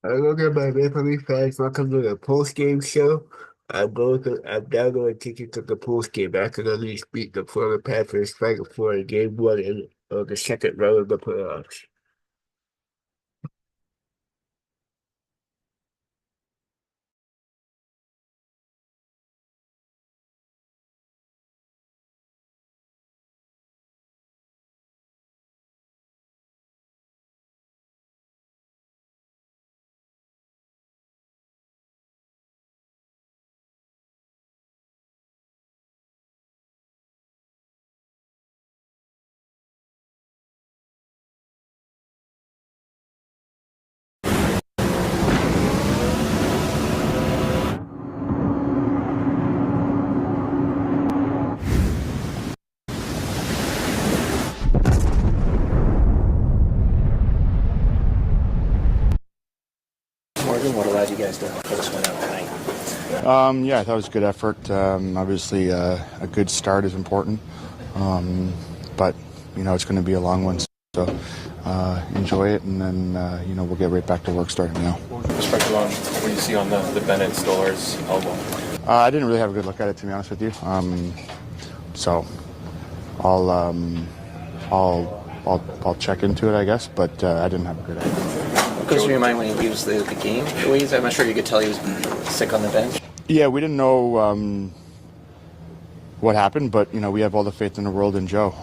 Look at my Maple Leaf fans. Welcome to the post game show. I'm now going to take you to the post game after the Leafs beat the Florida Panthers Final Four in Game 1 in the second round of the playoffs. Morgan, what allowed you guys to pull this one out tonight? Yeah, I thought it was a good effort. Obviously, a good start is important, but it's going to be a long one. So enjoy it, and then we'll get right back to work starting now. Perspective on what you see on the Bennett Stolarz elbow? I didn't really have a good look at it, to be honest with you. So I'll check into it, I guess, but I didn't have a good idea. What goes through your mind when he leaves the game? Louise, I'm not sure you could tell he was sick on the bench. Yeah, we didn't know what happened, but we have all the faith in the world in Joe.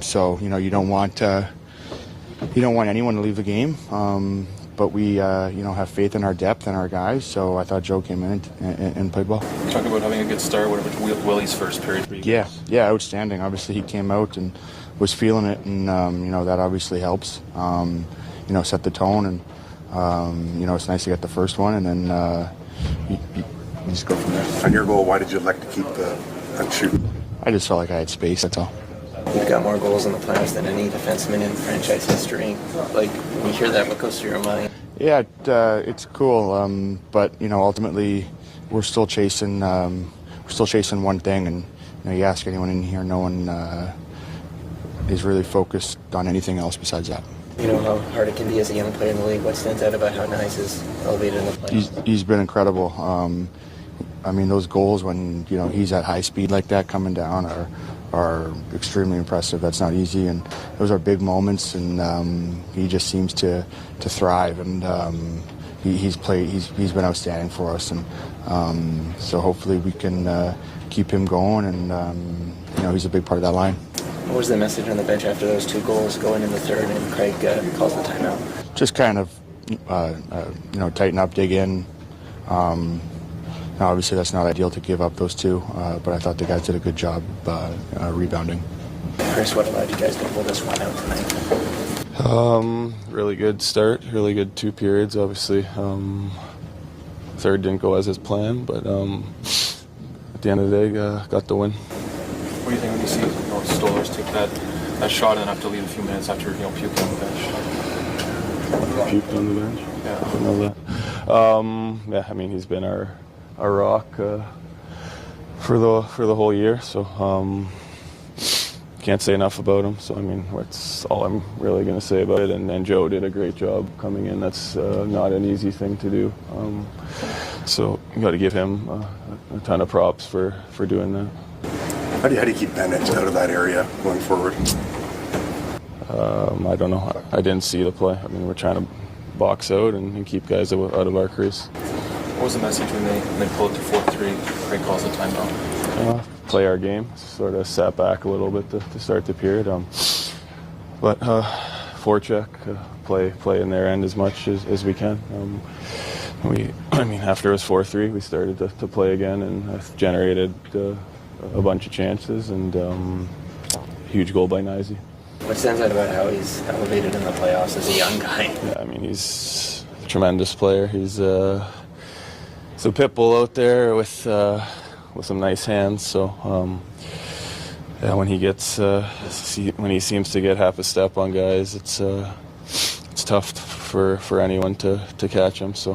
So you don't want anyone to leave the game, but we have faith in our depth and our guys. So I thought Joe came in and played well. Talk about having a good start. What about Willie's first period for you guys? Yeah, outstanding. Obviously, he came out and was feeling it, and that obviously helps. Set the tone, and it's nice to get the first one, and then you just go from there. On your goal, why did you elect to keep the shoot? I just felt like I had space. That's all. You've got more goals in the playoffs than any defenseman in franchise history. Like, when you hear that, what goes through your mind? Yeah, it's cool, but ultimately we're still chasing one thing, and you ask anyone in here, no one is really focused on anything else besides that. You know how hard it can be as a young player in the league. What stands out about how nice is elevated in the playoffs? He's been incredible. Those goals when he's at high speed like that coming down are extremely impressive. That's not easy, and those are big moments. And he just seems to thrive. And he's been outstanding for us. And so hopefully we can keep him going. And he's a big part of that line. What was the message on the bench after those two goals going in the third and Craig calls the timeout? Just kind of tighten up, dig in. Now, obviously, that's not ideal to give up those two, but I thought the guys did a good job rebounding. Chris, what allowed you guys to pull this one out tonight? Really good start, really good 2 periods, obviously. Third didn't go as planned, but at the end of the day, got the win. What do you think when you see Stolarz take that shot and then have to leave a few minutes after puking on the bench? Puked on the bench? Yeah. I know that. He's been our rock for the whole year, so can't say enough about him. So that's all I'm really going to say about it. And Joe did a great job coming in. That's not an easy thing to do. So you got to give him a ton of props for doing that. How do you keep Bennett out of that area going forward? I don't know. I didn't see the play. We're trying to box out and keep guys out of our crease. What was the message when they pulled it to 4-3? Craig calls the timeout. Play our game. Sort of sat back a little bit to start the period. But forecheck, play in their end as much as we can. After it was 4-3, we started to play again and generated a bunch of chances and huge goal by Nyzy. What stands out about how he's elevated in the playoffs as a young guy? Yeah, he's a tremendous player. He's a pit bull out there with some nice hands. So when he seems to get half a step on guys, it's tough for anyone to catch him. So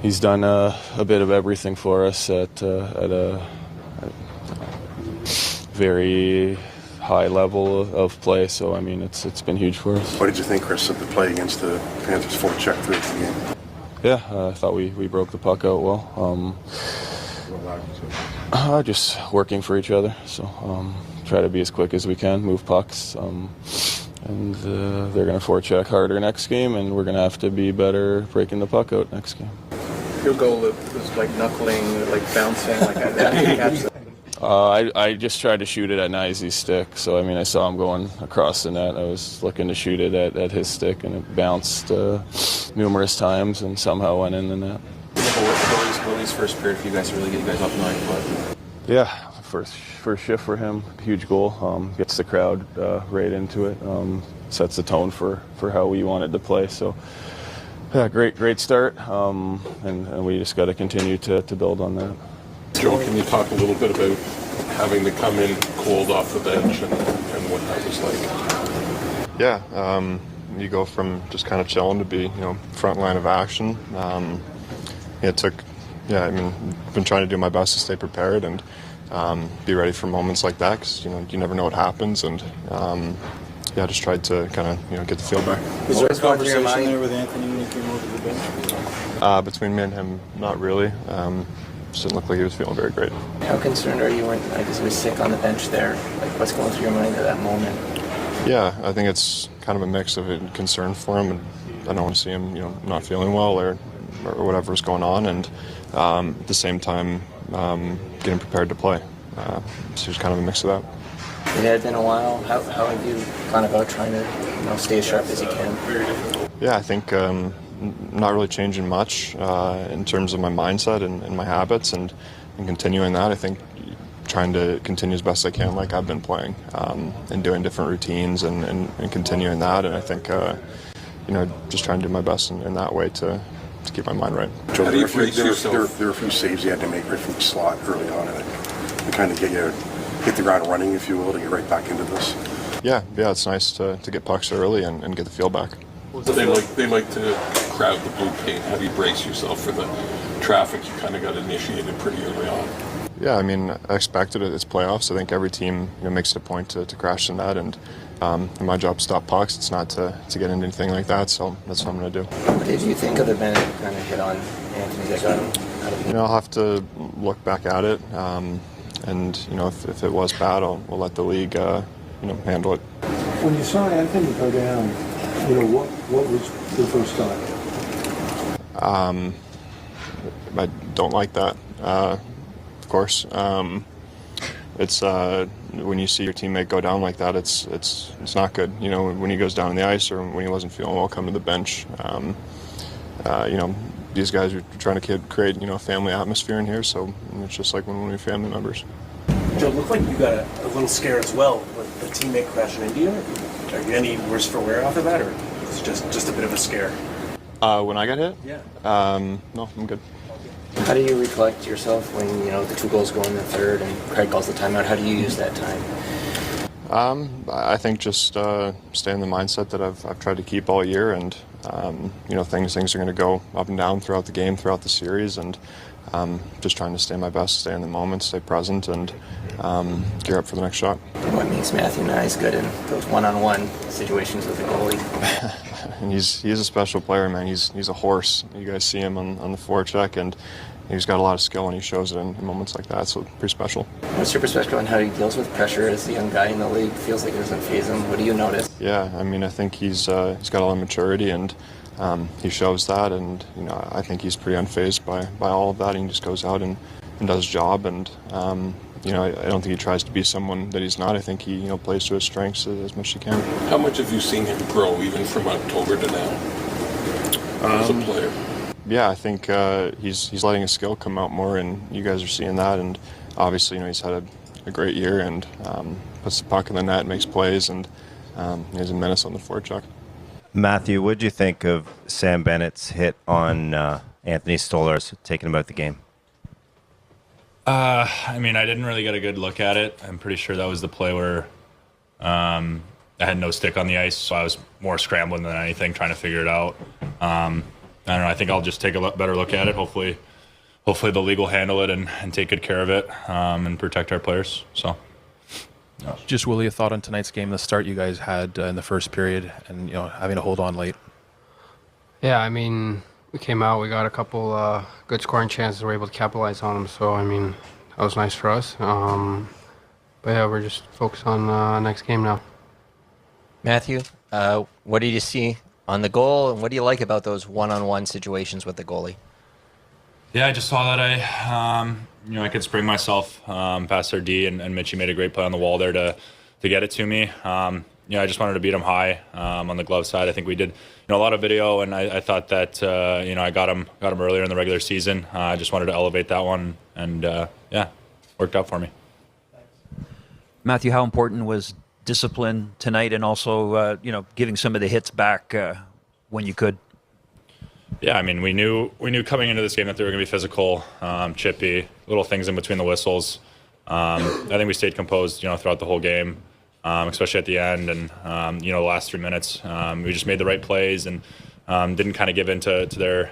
he's done a bit of everything for us at a very high level of play. So I mean, it's been huge for us. What did you think, Chris, of the play against the Panthers forecheck throughout the game? Yeah, I thought we broke the puck out well. Just working for each other. So try to be as quick as we can, move pucks. And they're going to forecheck harder next game, and we're going to have to be better breaking the puck out next game. Your goal was like knuckling, like bouncing, like that. I just tried to shoot it at Nyezy's stick. So, I mean, I saw him going across the net. I was looking to shoot it at his stick, and it bounced numerous times and somehow went in the net. Willie's first period for you guys to really get you guys up 9 foot. Yeah, first shift for him, huge goal. Gets the crowd right into it. Sets the tone for how we wanted to play. So, yeah, great start. And we just got to continue to build on that. Joe, can you talk a little bit about having to come in cold off the bench and what that was like? Yeah, you go from just kind of chilling to be, front line of action. It took, I mean, I've been trying to do my best to stay prepared and be ready for moments like that because, you never know what happens. And, just tried to kind of, get the feel back. Was there a conversation there with Anthony when he came over the bench? Between me and him, not really. Just didn't look like he was feeling very great. How concerned are you when he was sick on the bench there? Like, what's going through your mind at that moment? Yeah, I think it's kind of a mix of concern for him, and I don't want to see him, not feeling well or whatever's going on, and at the same time, getting prepared to play. So it's kind of a mix of that. It had been a while. How have you gone about trying to, stay as sharp as you can? Yeah, I think not really changing much in terms of my mindset and my habits, and continuing that. I think trying to continue as best I can like I've been playing, and doing different routines and continuing that. And I think, just trying to do my best in that way to keep my mind right. Joe, there were a few saves you had to make right from the slot early on, and to kind of hit the ground running, if you will, to get right back into this. Yeah, it's nice to get pucks early and get the feel back. They like to crowd the blue paint. How do you brace yourself for the traffic? You kind of got initiated pretty early on. Yeah, I mean, I expected it. It's playoffs. I think every team makes it a point to crash the net, and my job is to stop pucks. It's not to get into anything like that, so that's what I'm going to do. What did you think of the Bennett kind of hit on Anthony that got him? I'll have to look back at it, and if it was bad, we'll let the league handle it. When you saw Anthony go down, what was the first thought? I don't like that. Of course, it's when you see your teammate go down like that, it's not good. When he goes down on the ice or when he wasn't feeling well, come to the bench. These guys are trying to create a family atmosphere in here, so it's just like one of your family members. Joe, it looked like you got a little scare as well with the teammate crashing into you. Are you any worse for wear off of that, or it's just a bit of a scare? When I got hit? Yeah. No, I'm good. How do you recollect yourself when the 2 goals go in the third and Craig calls the timeout? How do you use that time? I think just stay in the mindset that I've tried to keep all year, and things are going to go up and down throughout the game, throughout the series, and just trying to stay my best, stay in the moment, stay present, and gear up for the next shot. What makes Matthew Nyes good in those one-on-one situations with the goalie? And he's a special player, man. He's a horse. You guys see him on the forecheck, and he's got a lot of skill, and he shows it in moments like that. So pretty special. What's your perspective on how he deals with pressure as a young guy in the league? Feels like it doesn't faze him. What do you notice? Yeah, I mean, I think he's got a lot of maturity, and he shows that. And I think he's pretty unfazed by all of that. He just goes out and does his job, and I don't think he tries to be someone that he's not. I think he plays to his strengths as much as he can. How much have you seen him grow, even from October to now, as a player? Yeah, I think he's letting his skill come out more, and you guys are seeing that. And obviously, he's had a great year, and puts the puck in the net, makes plays, and he's a menace on the forecheck. Matthew, what did you think of Sam Bennett's hit on Anthony Stolarz taking him out the game? I didn't really get a good look at it. I'm pretty sure that was the play where I had no stick on the ice, so I was more scrambling than anything, trying to figure it out. I don't know. I think I'll just take a better look at it. Hopefully the league will handle it and take good care of it and protect our players. So. Just Willie, a thought on tonight's game, the start you guys had in the first period, and having to hold on late. Yeah, I mean, we came out, we got a couple good scoring chances, we were able to capitalize on them. So I mean, that was nice for us. But yeah, we're just focused on next game now. Matthew, what did you see on the goal, and what do you like about those one-on-one situations with the goalie? Yeah, I just saw that I could spring myself past their D, and Mitchie made a great play on the wall there to get it to me. I just wanted to beat him high on the glove side. I think we did a lot of video, and I thought that I got him earlier in the regular season. I just wanted to elevate that one, and worked out for me. Matthew, how important was discipline tonight, and also giving some of the hits back when you could? Yeah, I mean, we knew coming into this game that they were going to be physical, chippy, little things in between the whistles. I think we stayed composed, throughout the whole game, especially at the end, and the last 3 minutes. We just made the right plays and didn't kind of give in to their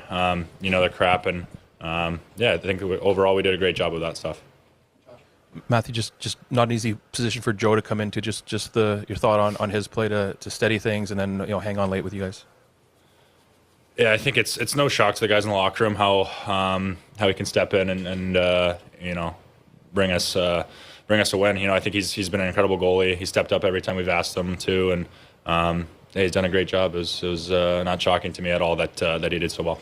their crap. And I think overall we did a great job of that stuff. Matthew, just not an easy position for Joe to come into. Just your thought on his play to steady things and then hang on late with you guys. Yeah, I think it's no shock to the guys in the locker room how he can step in and bring us a win. I think he's been an incredible goalie. He stepped up every time we've asked him to, and he's done a great job. It was not shocking to me at all that he did so well.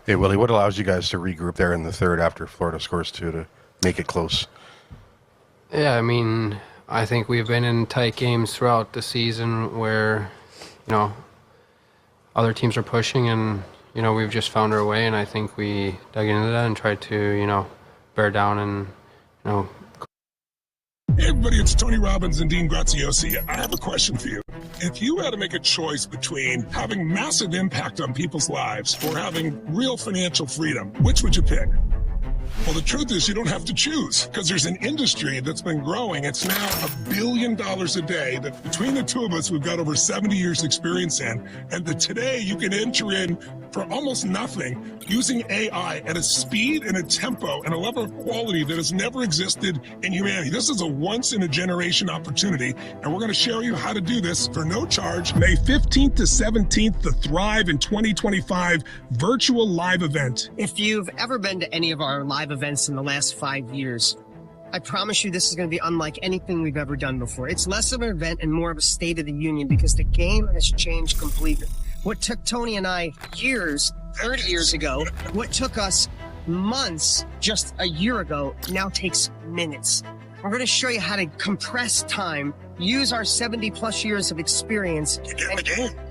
Hey, Willie, what allows you guys to regroup there in the third after Florida scores 2 to make it close? Yeah, I mean, I think we've been in tight games throughout the season where, other teams are pushing, and we've just found our way, and I think we dug into that and tried to bear down and Hey everybody, it's Tony Robbins and Dean Graziosi. I have a question for you. If you had to make a choice between having massive impact on people's lives or having real financial freedom, which would you pick? Well, the truth is you don't have to choose, because there's an industry that's been growing. It's now $1 billion a day that between the two of us, we've got over 70 years experience in. And that today you can enter in for almost nothing using AI at a speed and a tempo and a level of quality that has never existed in humanity. This is a once in a generation opportunity. And we're going to show you how to do this for no charge. May 15th to 17th, the Thrive in 2025 virtual live event. If you've ever been to any of our live events in the last 5 years, I promise you this is going to be unlike anything we've ever done before. It's less of an event and more of a state of the union because the game has changed completely. What took Tony and I years, 30 years ago, what took us months just a year ago, now takes minutes. We're going to show you how to compress time, use our 70 plus years of experience,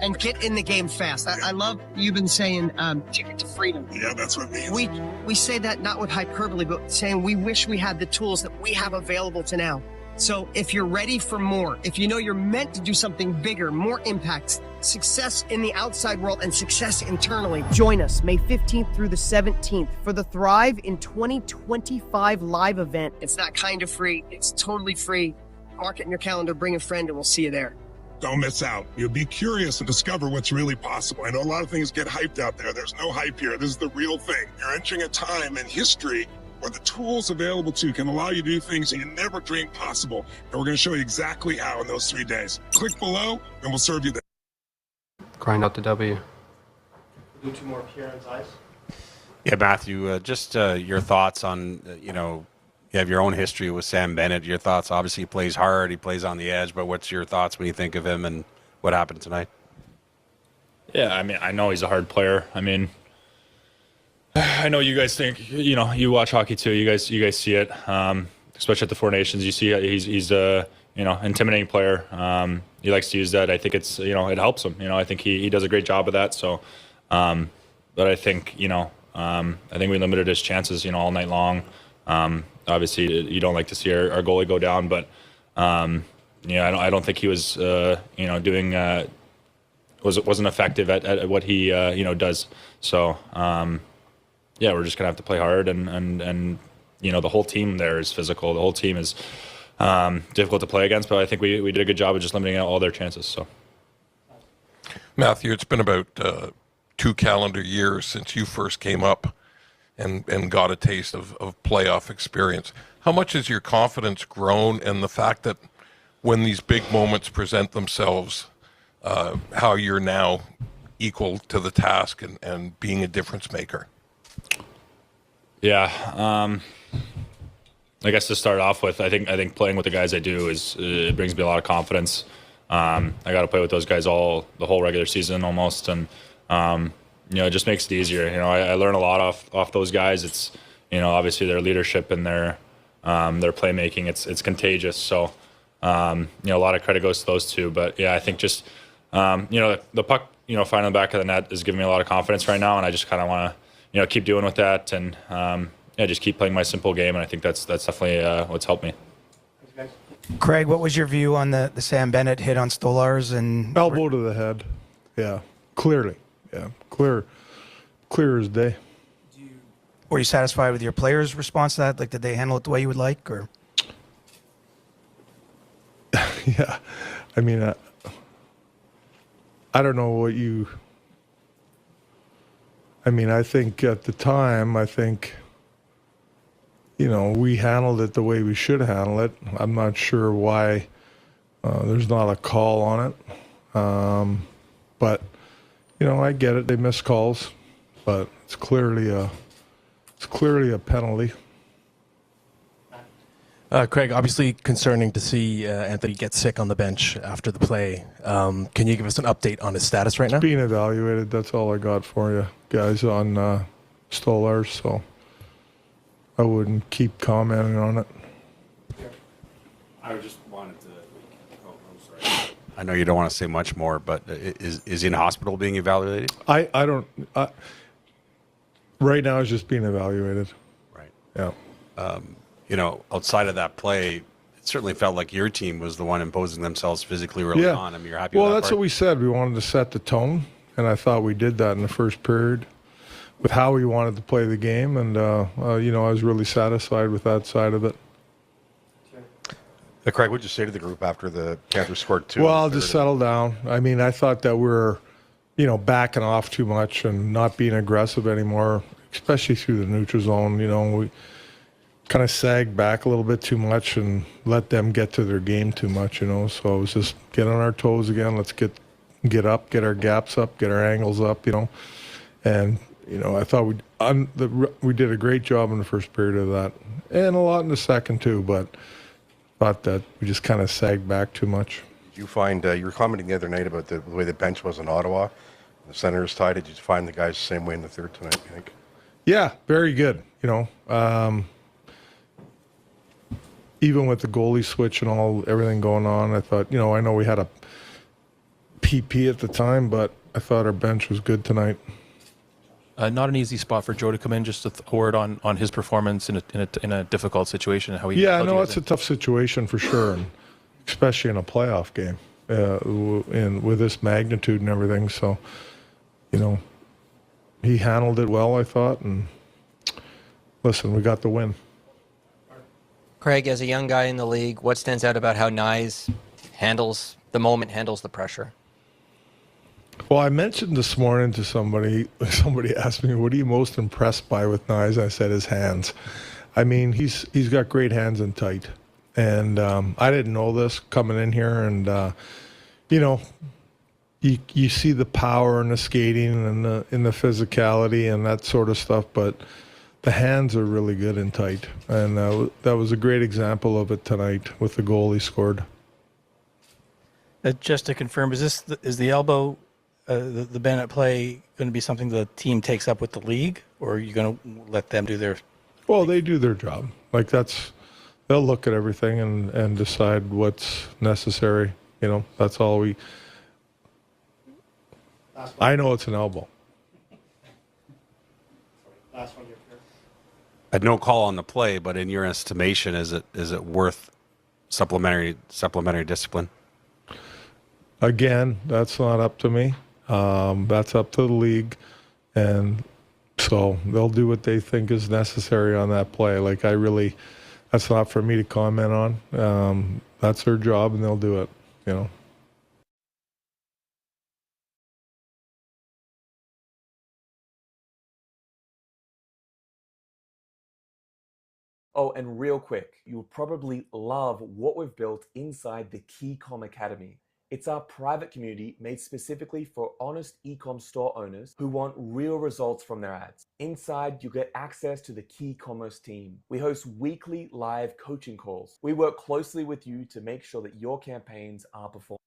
and get in the game fast. I love you've been saying ticket to freedom. Yeah, that's what it means. We say that not with hyperbole, but saying we wish we had the tools that we have available to now. So if you're ready for more, if you know you're meant to do something bigger, more impact, success in the outside world and success internally, join us May 15th through the 17th for the Thrive in 2025 live event. It's not kind of free. It's totally free. Mark it in your calendar, bring a friend, and we'll see you there. Don't miss out. You'll be curious to discover what's really possible. I know a lot of things get hyped out there. There's no hype here. This is the real thing. You're entering a time in history where the tools available to you can allow you to do things that you never dreamed possible. And we're going to show you exactly how in those 3 days. Click below, and we'll serve you there. grind out the W. Do 2 more Kieran's eyes. Yeah, Matthew, just your thoughts on, you have your own history with Sam Bennett. Your thoughts, obviously he plays hard, he plays on the edge, but what's your thoughts when you think of him and what happened tonight? Yeah, I mean, I know he's a hard player. I mean, I know you guys think, you watch hockey too. You guys see it, especially at the Four Nations. You see he's a, intimidating player. He likes to use that. I think it's, it helps him. I think he does a great job of that. So, but I think, I think we limited his chances, all night long. Obviously, you don't like to see our goalie go down, but I don't think he was, doing wasn't effective at what he does. So. We're just gonna have to play hard, and the whole team there is physical. The whole team is difficult to play against, but I think we did a good job of just limiting out all their chances. So, Matthew, it's been about 2 calendar years since you first came up and got a taste of playoff experience. How much has your confidence grown and the fact that when these big moments present themselves, how you're now equal to the task and being a difference maker? Yeah. I guess to start off with, I think playing with the guys I do it brings me a lot of confidence. I got to play with those guys the whole regular season almost, and it just makes it easier. I learn a lot off those guys. It's obviously their leadership and their playmaking. It's contagious. So a lot of credit goes to those two. But yeah, I think just the puck finding the back of the net is giving me a lot of confidence right now, and I just kind of want to keep doing with that and just keep playing my simple game. And I think that's definitely what's helped me. Craig, what was your view on the Sam Bennett hit on Stolarz and elbow to the head? Yeah, clearly, yeah, clear as day. Were you satisfied with your players' response to that? Like, did they handle it the way you would like, or? Yeah, I mean, I don't know what you. I mean, I think at the time, we handled it the way we should handle it. I'm not sure why there's not a call on it. But, I get it. They miss calls, but it's clearly a penalty. Craig, obviously concerning to see Anthony get sick on the bench after the play. Can you give us an update on his status right now? Being evaluated. That's all I got for you guys on Stolarz. So I wouldn't keep commenting on it. I just wanted to. I'm sorry. I know you don't want to say much more, but is he in hospital being evaluated? I don't. Right now, it's just being evaluated. Right. Yeah. Outside of that play, it certainly felt like your team was the one imposing themselves physically early on. I mean, you're happy with that that's part? what we said. We wanted to set the tone, and I thought we did that in the first period with how we wanted to play the game, and, I was really satisfied with that side of it. Craig, what'd you say to the group after the Panthers scored 2? Well, just settle down. I mean, I thought that we were, backing off too much and not being aggressive anymore, especially through the neutral zone. We kind of sagged back a little bit too much and let them get to their game too much, So it was just get on our toes again. Let's get up, get our gaps up, get our angles up, And, I thought we did a great job in the first period of that, and a lot in the second too, but thought that we just kind of sagged back too much. Did you find, you were commenting the other night about the way the bench was in Ottawa, the Senators tied. Did you find the guys the same way in the third tonight, you think? Yeah, very good. Even with the goalie switch and everything going on, I thought, I know we had a PP at the time, but I thought our bench was good tonight. Not an easy spot for Joe to come in. Just a word on his performance in a difficult situation and how he. Yeah, no, it's a tough situation for sure, and especially in a playoff game, with this magnitude and everything. So, he handled it well, I thought, and listen, we got the win. Craig, as a young guy in the league, what stands out about how Nyes handles the pressure? Well, I mentioned this morning to somebody asked me, what are you most impressed by with Nyes? I said his hands. I mean, he's got great hands and tight. And I didn't know this coming in here. And, you see the power and the skating and the physicality and that sort of stuff, but the hands are really good and tight. And that was a great example of it tonight with the goal he scored. Just to confirm, is the elbow, the Bennett play, going to be something the team takes up with the league, or are you going to let them do their? Well, they do their job. They'll look at everything and decide what's necessary. That's all I know it's an elbow. Last one, had no call on the play, but in your estimation, is it worth supplementary discipline? Again, that's not up to me. That's up to the league, and so they'll do what they think is necessary on that play. That's not for me to comment on. That's their job, and they'll do it. Oh, and real quick, you'll probably love what we've built inside the Keycom Academy. It's our private community made specifically for honest e-com store owners who want real results from their ads. Inside, you get access to the key commerce team. We host weekly live coaching calls. We work closely with you to make sure that your campaigns are performing.